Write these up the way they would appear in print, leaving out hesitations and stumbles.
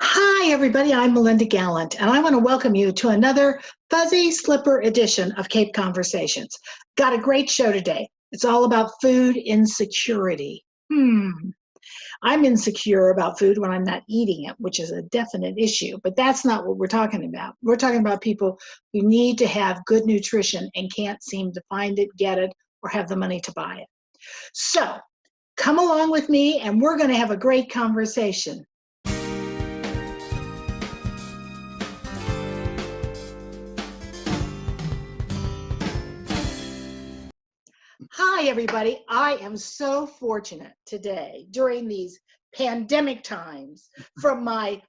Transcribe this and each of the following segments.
Hi, everybody. I'm Melinda Gallant, and I want to welcome you to another Fuzzy Slipper edition of Cape Conversations. Got a great show today. It's all about food insecurity. I'm insecure about food when I'm not eating it, which is a definite issue, but that's not what we're talking about. We're talking about people who need to have good nutrition and can't seem to find it, get it, or have the money to buy it. So come along with me, and we're going to have a great conversation. Hi, everybody. I am so fortunate today during these pandemic times from my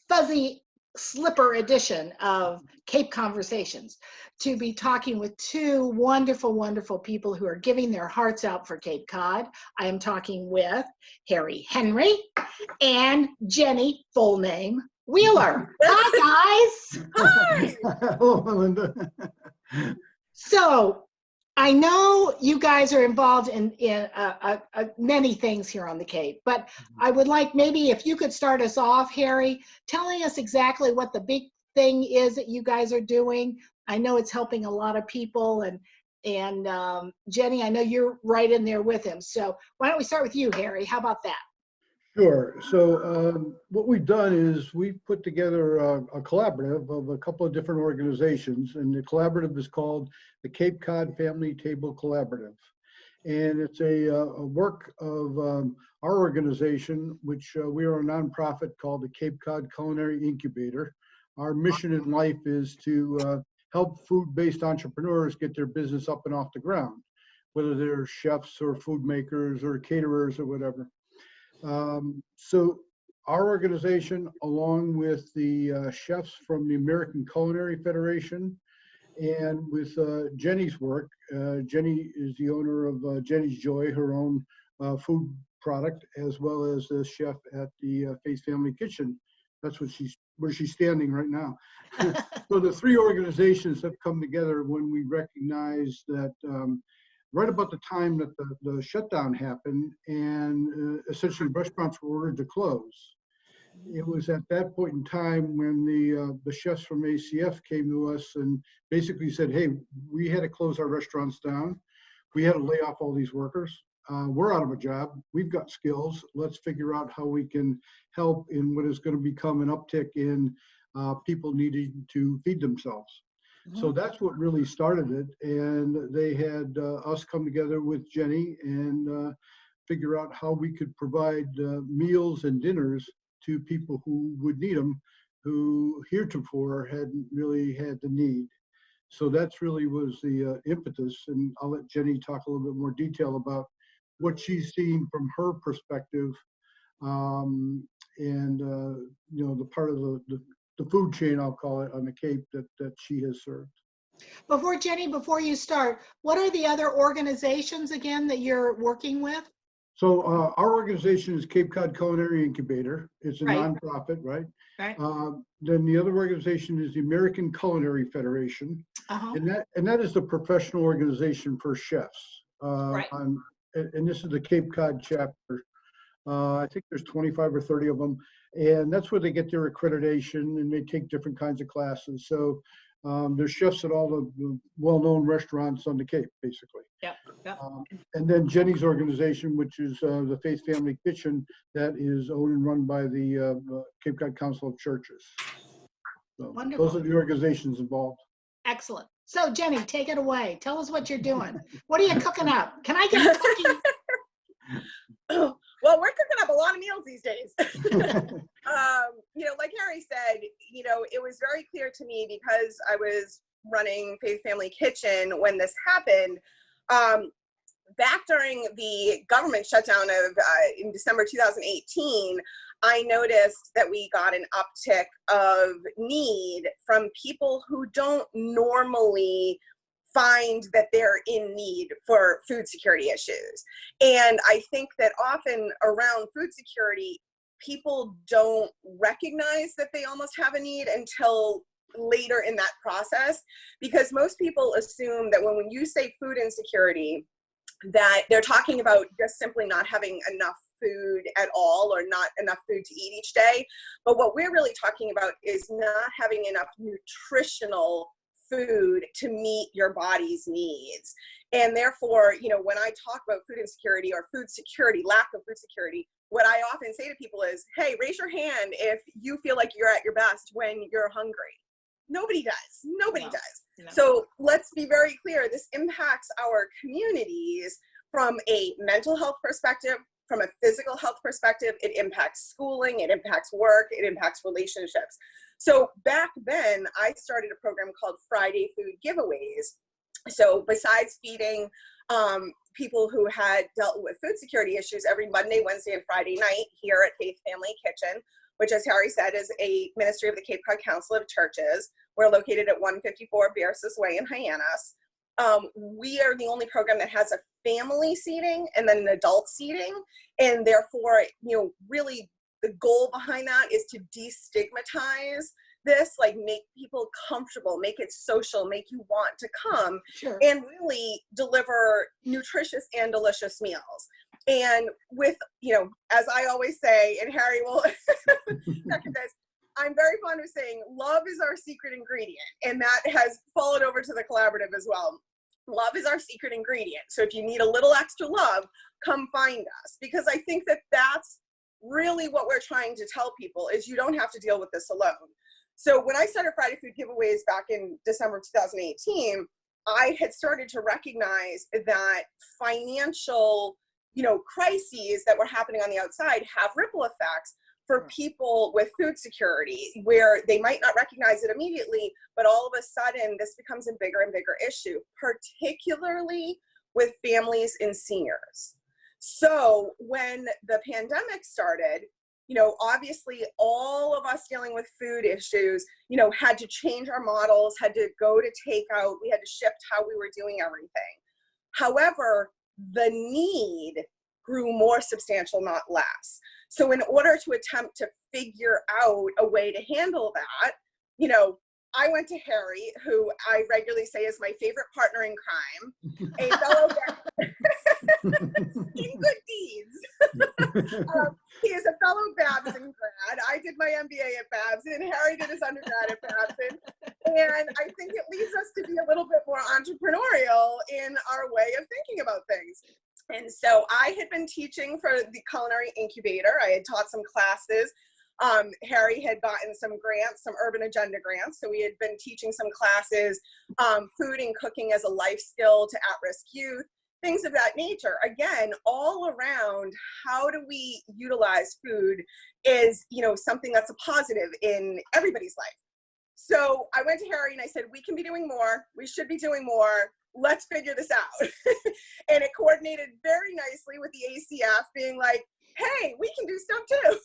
fuzzy slipper edition of Cape Conversations to be talking with two wonderful, wonderful people who are giving their hearts out for Cape Cod. I am talking with Harry Henry and Jeni, full name, Wheeler. Hi, guys. Hi. Hello, Melinda. So, I know you guys are involved in many things here on the Cape, but I would like maybe if you could start us off, Harry, telling us exactly what the big thing is that you guys are doing. I know it's helping a lot of people, and Jeni, I know you're right in there with him. So why don't we start with you, Harry? How about that? Sure. So what we've done is we've put together a collaborative of a couple of different organizations, and the collaborative is called the Cape Cod Family Table Collaborative. And it's a work of our organization, which we are a nonprofit called the Cape Cod Culinary Incubator. Our mission in life is to help food-based entrepreneurs get their business up and off the ground, whether they're chefs or food makers or caterers or whatever. So our organization, along with the chefs from the American Culinary Federation, and with Jeni's work, Jeni is the owner of Jeni's Joy, her own food product, as well as the chef at the Faith Family Kitchen. That's what where she's standing right now. So the three organizations have come together when we recognize that right about the time that the shutdown happened and essentially restaurants were ordered to close. It was at that point in time when the chefs from ACF came to us and basically said, hey, we had to close our restaurants down. We had to lay off all these workers. We're out of a job. We've got skills. Let's figure out how we can help in what is going to become an uptick in people needing to feed themselves. So that's what really started it, and they had us come together with Jeni and figure out how we could provide meals and dinners to people who would need them, who heretofore hadn't really had the need. So that's really was the impetus, and I'll let Jeni talk a little bit more detail about what she's seen from her perspective, and the part of the food chain, I'll call it, on the Cape that she has served. Before you start, what are the other organizations again that you're working with? So our organization is Cape Cod Culinary Incubator. It's a Right. nonprofit, right? Right. Then the other organization is the American Culinary Federation, and that is the professional organization for chefs. Right. And this is the Cape Cod chapter. I think there's 25 or 30 of them, and that's where they get their accreditation and they take different kinds of classes. So there's chefs at all the well-known restaurants on the Cape, basically. Yep. And then Jeni's organization, which is the Faith Family Kitchen, that is owned and run by the Cape Cod Council of Churches. So Wonderful. those are the organizations involved. Excellent. So Jeni, take it away. Tell us what you're doing. What are you cooking up? Can I get a cookie? Well, we're cooking up a lot of meals these days. Like Harry said, it was very clear to me because I was running Faith Family Kitchen when this happened. Back during the government shutdown in December 2018, I noticed that we got an uptick of need from people who don't normally find that they're in need for food security issues. And I think that often around food security, people don't recognize that they almost have a need until later in that process, because most people assume that when you say food insecurity, that they're talking about just simply not having enough food at all or not enough food to eat each day. But what we're really talking about is not having enough nutritional food to meet your body's needs. And therefore, you know, when I talk about food insecurity or food security, lack of food security, what I often say to people is, hey, raise your hand if you feel like you're at your best when you're hungry. Nobody does. Nobody does. No. So let's be very clear. This impacts our communities from a mental health perspective, from a physical health perspective. It impacts schooling, it impacts work, it impacts relationships. So back then, I started a program called Friday Food Giveaways. So besides feeding people who had dealt with food security issues every Monday, Wednesday, and Friday night here at Faith Family Kitchen, which, as Harry said, is a ministry of the Cape Cod Council of Churches. We're located at 154 Bearsis Way in Hyannis. We are the only program that has a family seating and then an adult seating. And therefore, you know, really the goal behind that is to destigmatize this, like make people comfortable, make it social, make you want to come, sure, and really deliver nutritious and delicious meals. And with, you know, as I always say, and Harry will second this, I'm very fond of saying love is our secret ingredient. And that has followed over to the collaborative as well. Love is our secret ingredient. So if you need a little extra love, come find us. Because I think that that's really what we're trying to tell people is you don't have to deal with this alone. So when I started Friday Food Giveaways back in December of 2018, I had started to recognize that financial, you know, crises that were happening on the outside have ripple effects for people with food security, where they might not recognize it immediately, but all of a sudden this becomes a bigger and bigger issue, particularly with families and seniors. So when the pandemic started, you know, obviously all of us dealing with food issues, you know, had to change our models, had to go to takeout, we had to shift how we were doing everything. However, the need grew more substantial, not less. So in order to attempt to figure out a way to handle that, you know, I went to Harry, who I regularly say is my favorite partner in crime, a fellow in good deeds. He is a fellow Babson grad. I did my MBA at Babson. Harry did his undergrad at Babson. And I think it leads us to be a little bit more entrepreneurial in our way of thinking about things. And so I had been teaching for the Culinary Incubator. I had taught some classes. Harry had gotten some grants, some Urban Agenda grants. So we had been teaching some classes, food and cooking as a life skill to at-risk youth, things of that nature. Again, all around how do we utilize food is, you know, something that's a positive in everybody's life. So I went to Harry and I said, we can be doing more. We should be doing more. Let's figure this out. And it coordinated very nicely with the ACF being like, hey, we can do stuff too.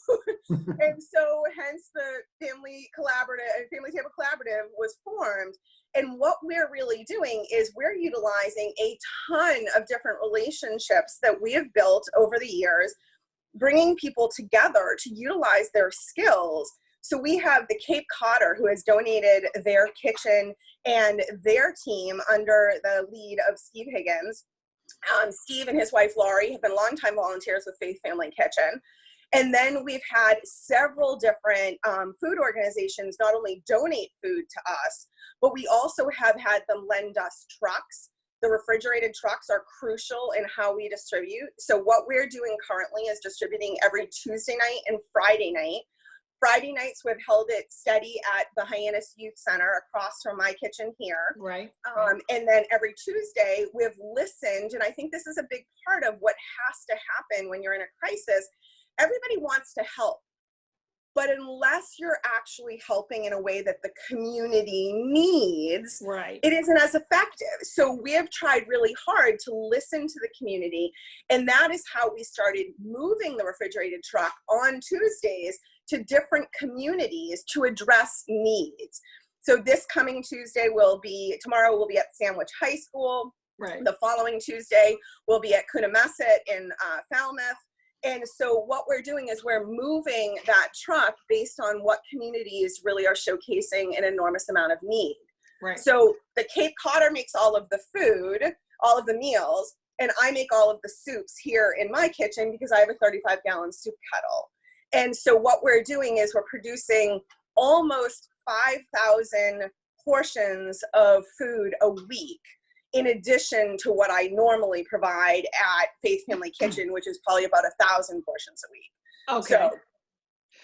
And so hence the Family Table Collaborative was formed. And what we're really doing is we're utilizing a ton of different relationships that we have built over the years, bringing people together to utilize their skills. So we have the Cape Codder, who has donated their kitchen and their team under the lead of Steve Higgins. Steve and his wife, Laurie, have been longtime volunteers with Faith Family Kitchen. And then we've had several different food organizations not only donate food to us, but we also have had them lend us trucks. The refrigerated trucks are crucial in how we distribute. So what we're doing currently is distributing every Tuesday night and Friday night. Friday nights, we've held it steady at the Hyannis Youth Center across from my kitchen here. Right. And then every Tuesday, we've listened, and I think this is a big part of what has to happen when you're in a crisis. Everybody wants to help, but unless you're actually helping in a way that the community needs, right, it isn't as effective. So we have tried really hard to listen to the community, and that is how we started moving the refrigerated truck on Tuesdays to different communities to address needs. So this coming Tuesday tomorrow we'll be at Sandwich High School. Right. The following Tuesday we'll be at Coonamessett in Falmouth. And so what we're doing is we're moving that truck based on what communities really are showcasing an enormous amount of need. Right. So the Cape Codder makes all of the food, all of the meals, And I make all of the soups here in my kitchen because I have a 35-gallon soup kettle. And so what we're doing is we're producing almost 5,000 portions of food a week, in addition to what I normally provide at Faith Family Kitchen, which is probably about 1,000 portions a week. Okay.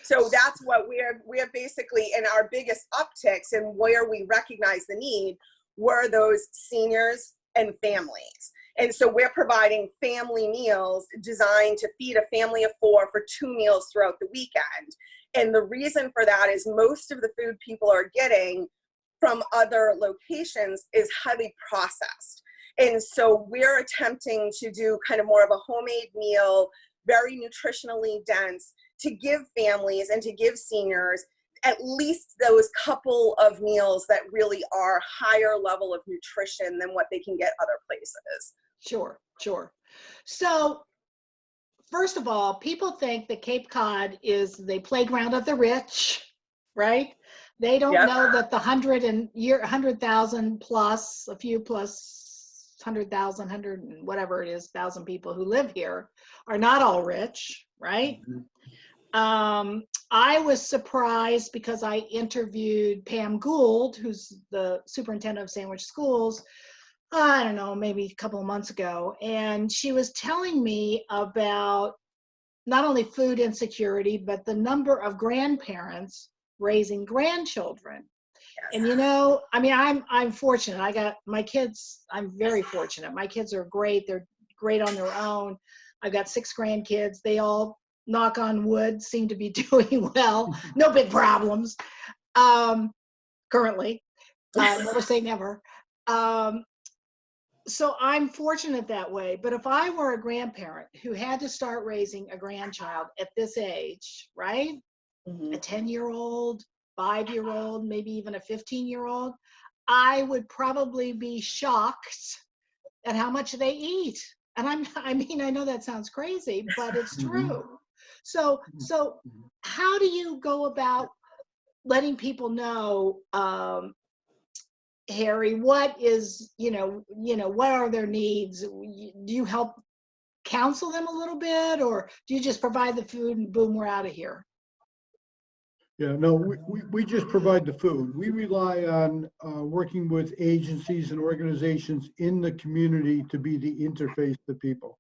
So that's what we're basically, in our biggest upticks and where we recognize the need were those seniors and families. And so we're providing family meals designed to feed a family of 4 for 2 meals throughout the weekend. And the reason for that is most of the food people are getting from other locations is highly processed. And so we're attempting to do kind of more of a homemade meal, very nutritionally dense, to give families and to give seniors at least those couple of meals that really are higher level of nutrition than what they can get other places. Sure, sure. So first of all, people think that Cape Cod is the playground of the rich, right? They don't know that the 100,000 plus, a few plus 100,000, 100 and whatever it is, 1,000 people who live here are not all rich, right? I was surprised because I interviewed Pam Gould, who's the superintendent of Sandwich Schools, I don't know, maybe a couple of months ago. And she was telling me about not only food insecurity, but the number of grandparents raising grandchildren. And I mean, I'm fortunate. I got my kids, I'm very fortunate. My kids are great. They're great on their own. I've got 6 grandkids. They all, knock on wood, seem to be doing well. No big problems currently. Never say never. So I'm fortunate that way. But if I were a grandparent who had to start raising a grandchild at this age, right? A 10-year-old, 5-year-old, maybe even a 15-year-old, I would probably be shocked at how much they eat. And I mean, I know that sounds crazy, but it's true. So how do you go about letting people know, Harry, what is, what are their needs? Do you help counsel them a little bit, or do you just provide the food and boom, we're out of here? Yeah, no, we just provide the food. We rely on working with agencies and organizations in the community to be the interface to people.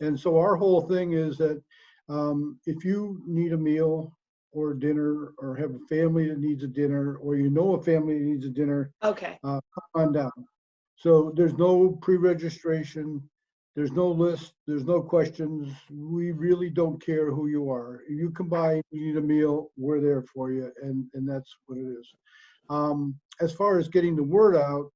And so our whole thing is that if you need a meal or dinner, or have a family that needs a dinner, or a family that needs a dinner, okay, come on down. So there's no pre-registration, there's no list, there's no questions. We really don't care who you are. If you come by, you need a meal, we're there for you, and that's what it is. As far as getting the word out,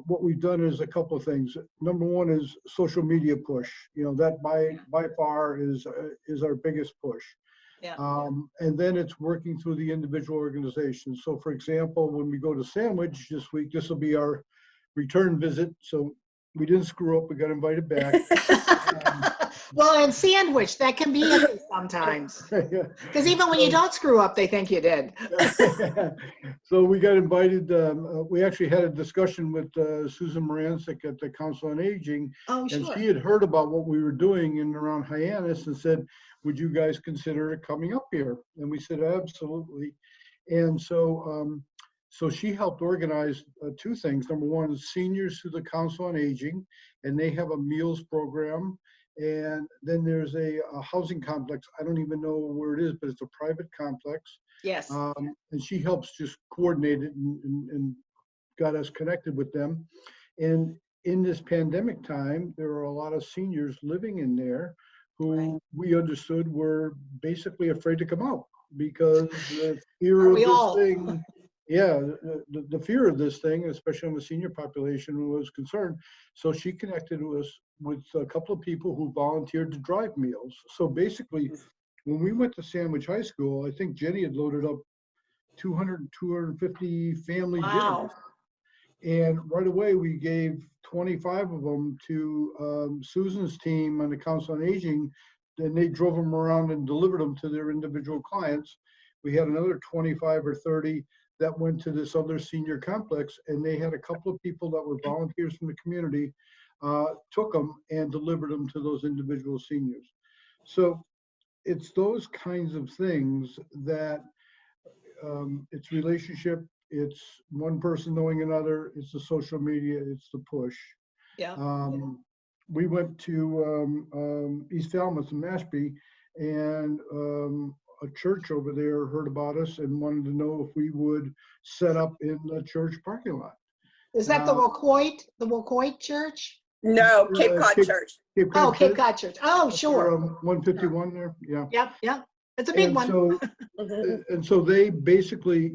what we've done is a couple of things. Number one is social media push. That by far is our biggest push. Yeah. And then it's working through the individual organizations. So for example, when we go to Sandwich this week, this will be our return visit. So we didn't screw up, we got invited back. Well, and Sandwich, that can be iffy sometimes. Because even when you don't screw up, they think you did. So we got invited. We actually had a discussion with Susan Morancic at the Council on Aging. Oh, sure. And she had heard about what we were doing in and around Hyannis and said, would you guys consider coming up here? And we said, absolutely. And so so she helped organize 2 things. Number one is seniors through the Council on Aging, and they have a meals program. And then there's a housing complex. I don't even know where it is, but it's a private complex. Yes. And she helps just coordinate it and got us connected with them. And in this pandemic time, there are a lot of seniors living in there who we understood were basically afraid to come out because the fear of this thing. Yeah, the fear of this thing, especially on the senior population, was concerned. So she connected us with a couple of people who volunteered to drive meals. So basically, when we went to Sandwich High School, I think Jeni had loaded up 200, 250 family dinners. And right away, we gave 25 of them to Susan's team on the Council on Aging. And they drove them around and delivered them to their individual clients. We had another 25 or 30 that went to this other senior complex, and they had a couple of people that were volunteers from the community took them and delivered them to those individual seniors. So it's those kinds of things that it's relationship, it's one person knowing another, it's the social media, it's the push. Yeah. We went to East Falmouth and Mashpee, and a church over there heard about us and wanted to know if we would set up in the church parking lot. Is that the Wacoit Church? No, Cape Cod Church. Cape Cod Oh, Cape Cod Church. Oh, sure. 151 there, yeah. Yep. It's a big And one. so, and so they basically,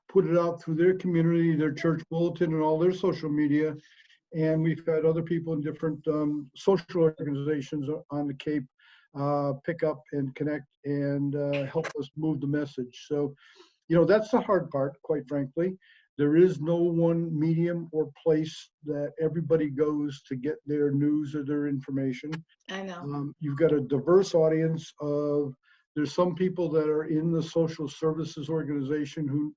put it out through their community, their church bulletin, and all their social media. And we've had other people in different social organizations on the Cape pick up and connect and help us move the message. So, that's the hard part, quite frankly. There is no one medium or place that everybody goes to get their news or their information. I know. You've got a diverse audience of, there's some people that are in the social services organization who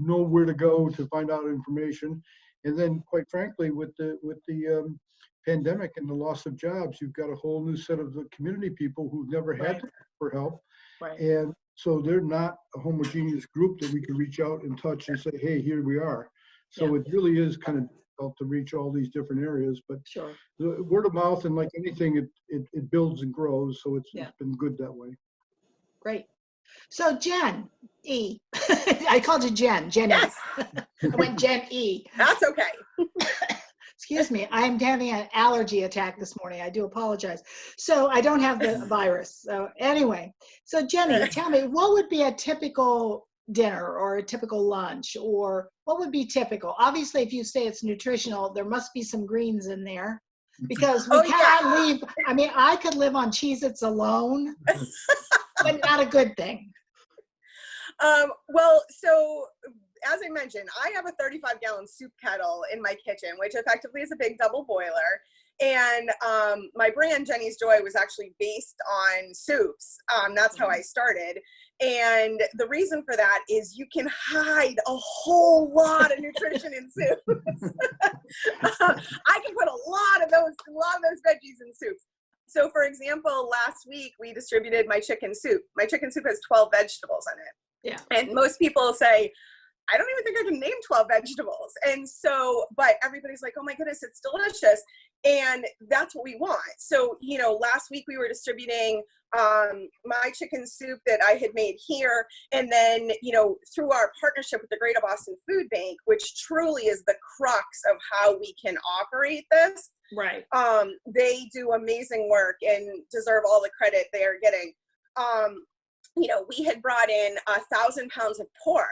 know where to go to find out information. And then, quite frankly, with the pandemic and the loss of jobs, you've got a whole new set of the community people who've never had to ask for help. Right. And so they're not a homogeneous group that we can reach out and touch and say, hey, here we are. So it really is kind of difficult to reach all these different areas. But Sure. the word of mouth, and like anything, it builds and grows. So it's been good that way. Great. So Jen E. I called you Jeni. Yes. I went Jen E. That's okay. Excuse me. I'm having an allergy attack this morning. I do apologize. So I don't have the virus. So anyway, so Jeni, tell me, what would be a typical dinner or a typical lunch, or what would be typical? Obviously, if you say it's nutritional, there must be some greens in there, because we cannot leave. I mean, I could live on Cheez-Its alone, but not a good thing. Well, so as I mentioned, I have a 35-gallon soup kettle in my kitchen, which effectively is a big double boiler. And my brand, Jeni's Joy, was actually based on soups. That's how I started. And the reason for that is you can hide a whole lot of nutrition in soups. I can put a lot of those veggies in soups. So for example, last week we distributed my chicken soup. My chicken soup has 12 vegetables in it. Yeah. And most people say, I don't even think I can name 12 vegetables. And so, but everybody's like, oh my goodness, it's delicious. And that's what we want. So, last week we were distributing my chicken soup that I had made here. And then, through our partnership with the Greater Boston Food Bank, which truly is the crux of how we can operate this. Right. They do amazing work and deserve all the credit they are getting. We had brought in 1,000 pounds of pork.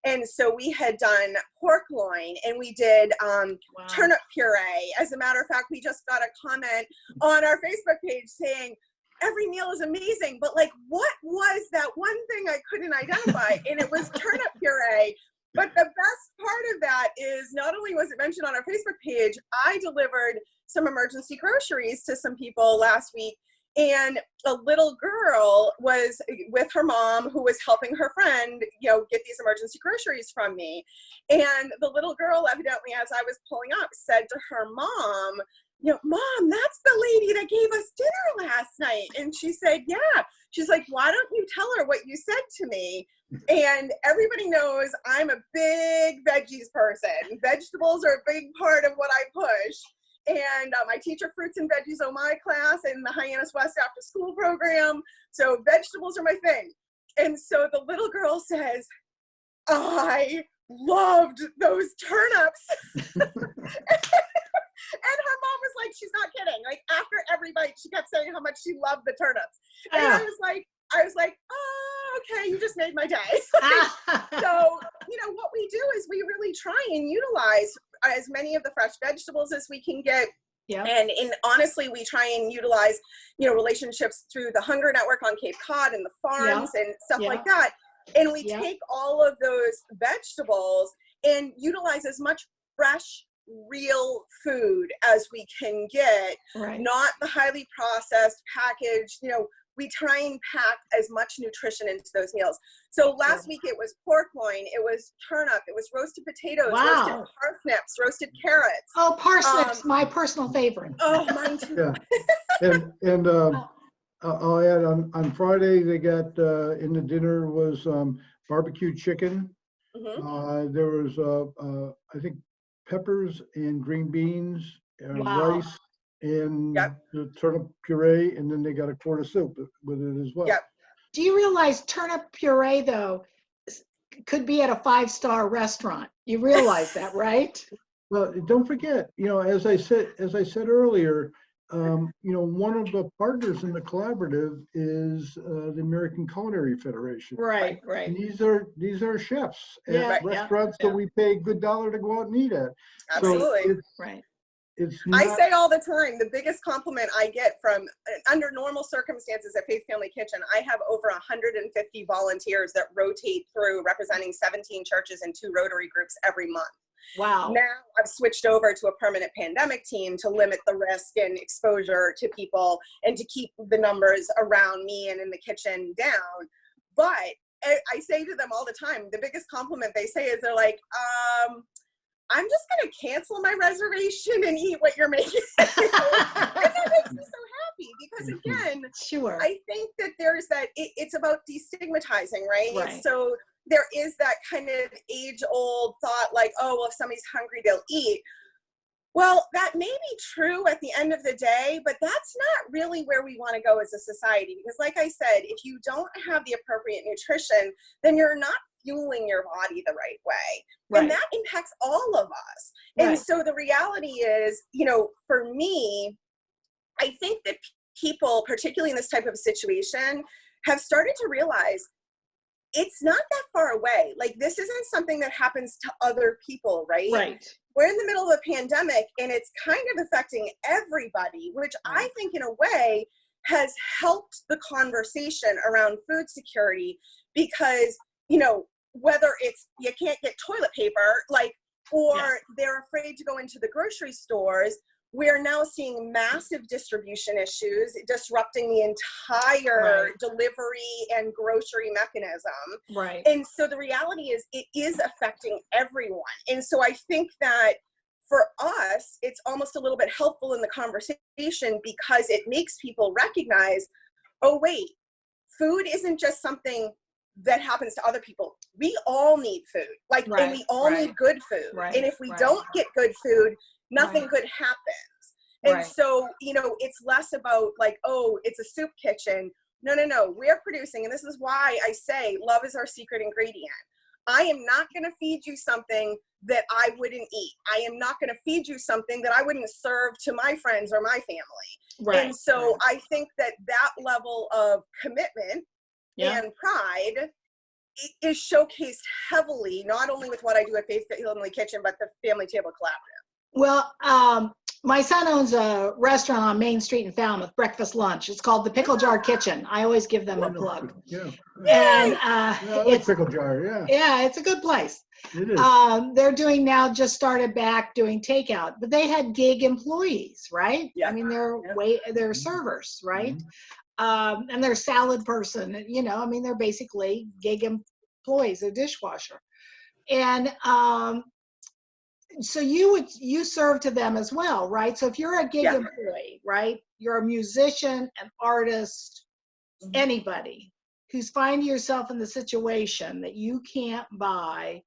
And so we had done pork loin, and we did turnip puree. As a matter of fact, we just got a comment on our Facebook page saying, every meal is amazing, but like, what was that one thing I couldn't identify? And it was turnip puree. But the best part of that is not only was it mentioned on our Facebook page, I delivered some emergency groceries to some people last week. And a little girl was with her mom who was helping her friend, get these emergency groceries from me. And the little girl, evidently, as I was pulling up, said to her mom, Mom, that's the lady that gave us dinner last night. And she said, yeah. She's like, why don't you tell her what you said to me? And everybody knows I'm a big veggies person. Vegetables are a big part of what I push. And I teach a fruits and veggies oh my class in the Hyannis West after school program. So vegetables are my thing. And so the little girl says, I loved those turnips. And her mom was like, she's not kidding. Like after every bite, she kept saying how much she loved the turnips. And I was like, oh, okay, you just made my day. So, what we do is we really try and utilize as many of the fresh vegetables as we can get. Yeah. And honestly, we try and utilize, relationships through the Hunger Network on Cape Cod and the farms and stuff like that. And we take all of those vegetables and utilize as much fresh, real food as we can get, not the highly processed, packaged, we try and pack as much nutrition into those meals. So last week it was pork loin, it was turnip, it was roasted potatoes, roasted Wow. parsnips, roasted carrots. Oh, parsnips, my personal favorite. Oh, mine too. Yeah. And I'll add on Friday, they got in the dinner was barbecue chicken. There was, I think, peppers and green beans and Wow. rice and Yep. the turnip puree, and then they got a quart of soup with it as well. Yep. Do you realize turnip puree, though, could be at a 5-star restaurant? You realize that, right? Well, don't forget, as I said earlier, one of the partners in the collaborative is the American Culinary Federation. Right. And these are chefs Yeah, at restaurants that we pay a good dollar to go out and eat at. Absolutely. So Right. it's not, I say all the time, the biggest compliment I get from, under normal circumstances at Faith Family Kitchen, I have over 150 volunteers that rotate through representing 17 churches and 2 Rotary groups every month. Wow. Now I've switched over to a permanent pandemic team to limit the risk and exposure to people and to keep the numbers around me and in the kitchen down. But I say to them all the time, the biggest compliment they say is they're like, I'm just going to cancel my reservation and eat what you're making. And that makes me so happy because, again, Sure. I think that there's that, it's about destigmatizing, right? Right. So there is that kind of age-old thought like, oh, well, if somebody's hungry, they'll eat. Well, that may be true at the end of the day, but that's not really where we want to go as a society. Because like I said, if you don't have the appropriate nutrition, then you're not fueling your body the right way. Right. And that impacts all of us. And Right. so the reality is, for me, I think that people, particularly in this type of situation, have started to realize it's not that far away. Like, this isn't something that happens to other people, right? Right. We're in the middle of a pandemic and it's kind of affecting everybody, which I think in a way has helped the conversation around food security because, whether it's you can't get toilet paper, or they're afraid to go into the grocery stores, we're now seeing massive distribution issues disrupting the entire delivery and grocery mechanism. Right. And so the reality is it is affecting everyone. And so I think that for us, it's almost a little bit helpful in the conversation because it makes people recognize, oh, wait, food isn't just something that happens to other people. We all need food. And we all need good food. Right. And if we don't get good food, nothing good happens. And so, it's less about oh, it's a soup kitchen. No. We're producing, and this is why I say love is our secret ingredient. I am not going to feed you something that I wouldn't eat. I am not going to feed you something that I wouldn't serve to my friends or my family. Right. And so I think that level of commitment and pride is showcased heavily, not only with what I do at Faith Family Kitchen, but the Family Table Collaborative. Well, my son owns a restaurant on Main Street in Falmouth, breakfast lunch. It's called the Pickle Jar Kitchen. I always give them a plug. Yeah. And I like Pickle Jar, yeah, it's a good place. It is. They're doing now, just started back doing takeout, but they had gig employees, right? Yeah. I mean, they're servers, right? And they're salad person, they're basically gig employees, a dishwasher. And so you serve to them as well, right? So if you're a gig employee, right, you're a musician, an artist, anybody who's finding yourself in the situation that you can't buy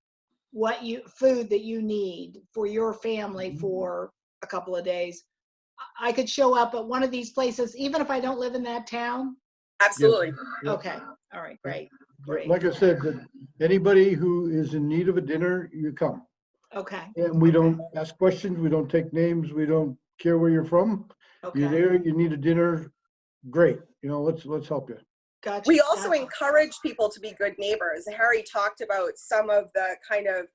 food that you need for your family for a couple of days, I could show up at one of these places, even if I don't live in that town. Absolutely. Yes. Okay. All right. Great. Like I said, anybody who is in need of a dinner, you come. Okay. And we don't ask questions. We don't take names. We don't care where you're from. Okay. You're there. You need a dinner. Great. Let's help you. Gotcha. We also encourage people to be good neighbors. Harry talked about some of the kind of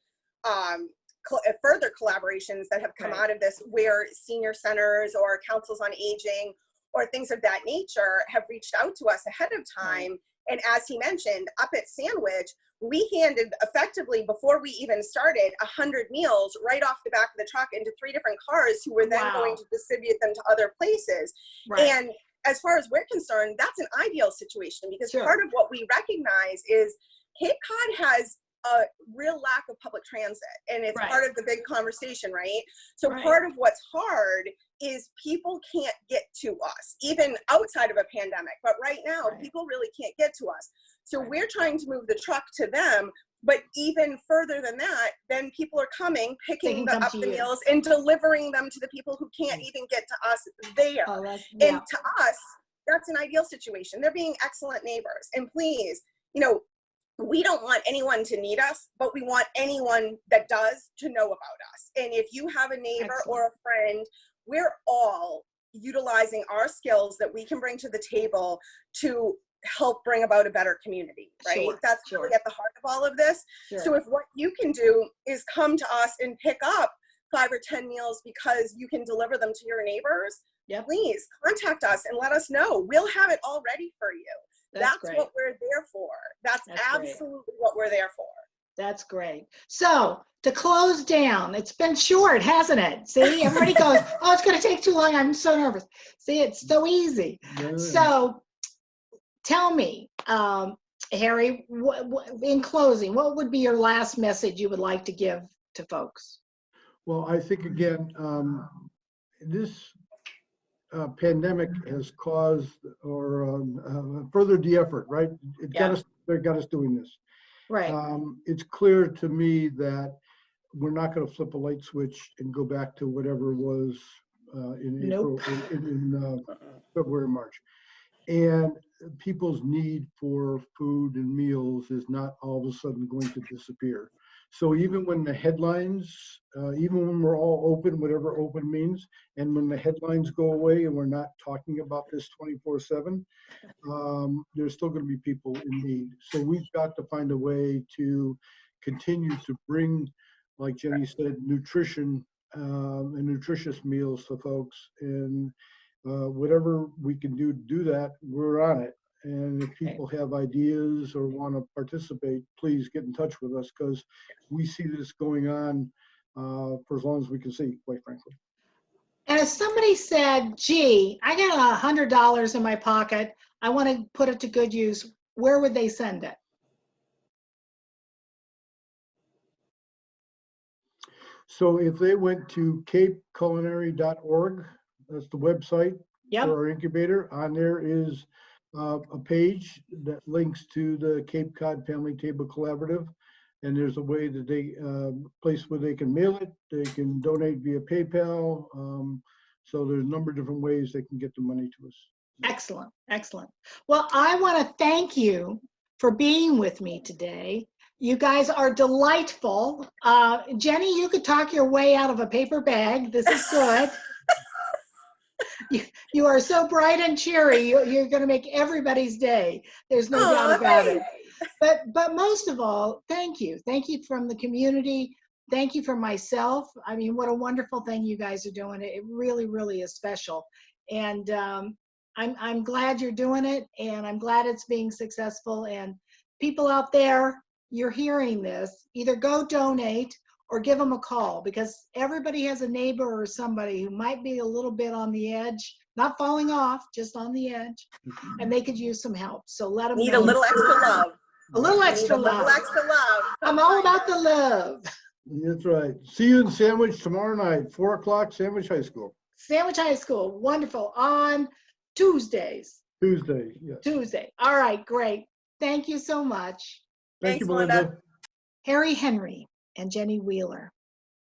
further collaborations that have come out of this, where senior centers or councils on aging or things of that nature have reached out to us ahead of time. And as he mentioned, up at Sandwich, we handed effectively, before we even started, 100 meals right off the back of the truck into 3 different cars who were then going to distribute them to other places. And as far as we're concerned, that's an ideal situation, because Sure. part of what we recognize is Cape Cod has a real lack of public transit, and it's Right. part of the big conversation, right? So Right. part of what's hard is people can't get to us, even outside of a pandemic. But right now, Right. people really can't get to us. So Right. we're trying to move the truck to them. But even further than that, then people are coming, They picking can come up to the you. meals and delivering them to the people who can't even get to us there. Oh, that's, And yeah. to us, that's an ideal situation. They're being excellent neighbors. And please, you know, we don't want anyone to need us, but we want anyone that does to know about us. And if you have a neighbor Excellent. or a friend, we're all utilizing our skills that we can bring to the table to help bring about a better community, right? Sure, That's sure. really at the heart of all of this. Sure. So if what you can do is come to us and pick up 5 or 10 meals because you can deliver them to your neighbors, Yep. please contact us and let us know. We'll have it all ready for you. That's great. what we're there for. That's Great. absolutely what we're there for. That's great. So to close down, it's been short, hasn't it? See, everybody goes, oh, it's going to take too long. I'm so nervous. See, it's so easy. Yeah. So tell me, Harry, in closing, what would be your last message you would like to give to folks? Well, I think again, this pandemic has caused or furthered the effort, right? It got us, they got us doing this. Right. It's clear to me that we're not going to flip a light switch and go back to whatever was in Nope. April, in February, March. And people's need for food and meals is not all of a sudden going to disappear. So even when the headlines, even when we're all open, whatever open means, and when the headlines go away and we're not talking about this 24/7, there's still going to be people in need. So we've got to find a way to continue to bring, like Jenny said, nutrition and nutritious meals to folks. And whatever we can do that, we're on it. And if people have ideas or want to participate, please get in touch with us, because we see this going on for as long as we can see, quite frankly. And if somebody said, gee, I got $100 in my pocket, I want to put it to good use, where would they send it? So if they went to capeculinary.org, that's the website Yep. for our incubator. On there is a page that links to the Cape Cod Family Table Collaborative. And there's a way that they, place where they can mail it. They can donate via PayPal. So there's a number of different ways they can get the money to us. Excellent, excellent. Well, I want to thank you for being with me today. You guys are delightful. Jenny, you could talk your way out of a paper bag. This is good. You are so bright and cheery. You're going to make everybody's day. There's no doubt about it. But most of all, thank you. Thank you from the community. Thank you from myself. I mean, what a wonderful thing you guys are doing. It really, really is special. And I'm glad you're doing it, and I'm glad it's being successful. And people out there, you're hearing this, either go donate or give them a call, because everybody has a neighbor or somebody who might be a little bit on the edge, not falling off, just on the edge, and they could use some help. So let them Need know. a little extra love. A little Need extra a little love. extra love. I'm all about the love. That's right. See you in Sandwich tomorrow night, 4 o'clock, Sandwich High School. Sandwich High School, wonderful, on Tuesdays. Tuesday, yes. Tuesday. All right, great. Thank you so much. Thank you, Thanks, Melinda. Melinda. Harry Henry and Jenny Wheeler,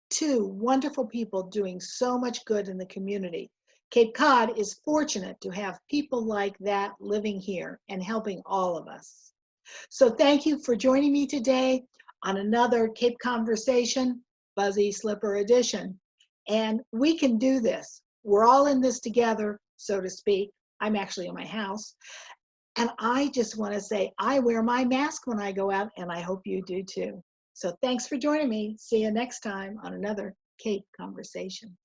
two wonderful people doing so much good in the community. Cape Cod is fortunate to have people like that living here and helping all of us. So thank you for joining me today on another Cape Conversation, Fuzzy Slipper edition. And we can do this. We're all in this together, so to speak. I'm actually in my house. And I just want to say, I wear my mask when I go out, and I hope you do too. So thanks for joining me. See you next time on another Cape Conversation.